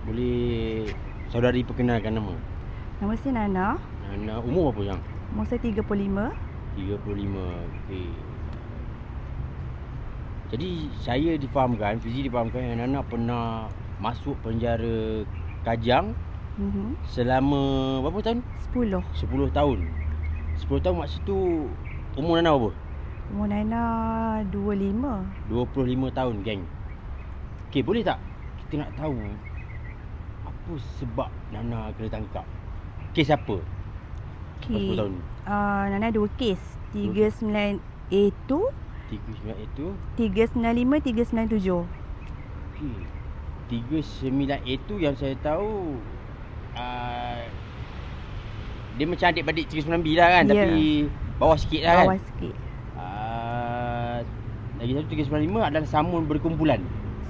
Boleh saudari perkenalkan nama? Nama saya Nana. Nana, umur berapa yang? Umur saya 35. 35. Okey. Jadi saya difahamkan, Fizi difahamkan yang Nana pernah masuk penjara Kajang selama berapa tahun? 10. 10 tahun. 10 tahun masa tu umur Nana berapa? Umur Nana 25. 25 tahun, geng. Okey, boleh tak kita nak tahu apa sebab Nana kena tangkap? Kes apa? Okey. 10 tahun. Nana 2 kes. 39A2, 39 itu. 395, 397. Okey. 39 itu yang saya tahu dia macam adik-beradik 399 lah kan, Ya. tapi bawah sikit lah kan. Bawah sikit. Lagi satu 395 adalah samun berkumpulan.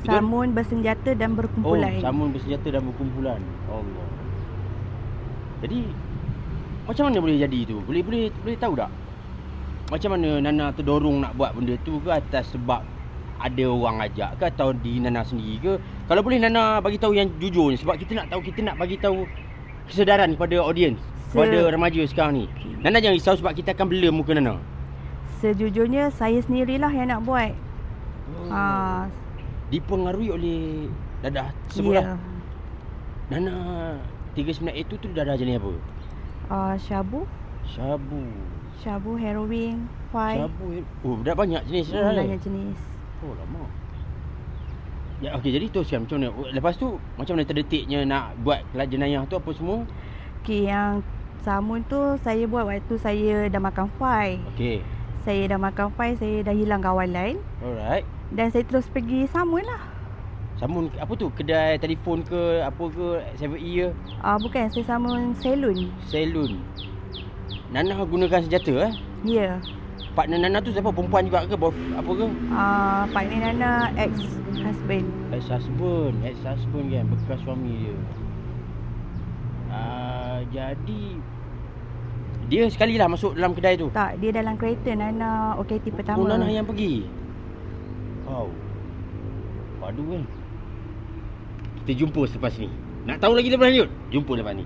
Betul? Samun bersenjata dan berkumpulan. Oh, samun bersenjata dan berkumpulan. Allah. Jadi macam mana boleh jadi tu? Boleh tahu tak? Macam mana Nana terdorong nak buat benda tu ke, atas sebab ada orang ajak ke atau di Nana sendiri ke? Kalau boleh Nana bagi tahu yang jujurnya, sebab kita nak tahu, kita nak bagi tahu kesedaran kepada audiens, kepada remaja sekarang ni. Nana jangan risau sebab kita akan blur muka Nana. Sejujurnya saya sendirilah yang nak buat. Dipengaruhi oleh dadah sebutlah. Ya. Nana 39 itu tu dadah jenis apa? Syabu, Syabu, heroin, five. oh dah banyak jenis dah. Banyak jenis. Oh lama. Ya, okey, jadi teruskan macam mana? Lepas tu macam mana terdetiknya nak buat jenayah tu apa semua? Okey, yang samun tu saya buat waktu saya dah makan fai. Okey. Saya dah makan fai, saya dah hilang kawan lain. Alright. Dan saya terus pergi samun lah. Samun apa tu? Kedai telefon ke apa ke, 7E ke? Bukan, saya samun salon. Salon. Nana gunakan senjata Ya. Partner Nana tu siapa? Perempuan juga ke? Apa ke? Partner Nana ex-husband. Ex-husband kan, bekas suami dia. Jadi dia sekali lah masuk dalam kedai tu. Tak, dia dalam kereta Nana OKT pertama. Oh, Nana yang pergi. Wow. Padu kan. Kita jumpa selepas ni. Nak tahu lagi lebih lanjut? Jumpa lepas ni.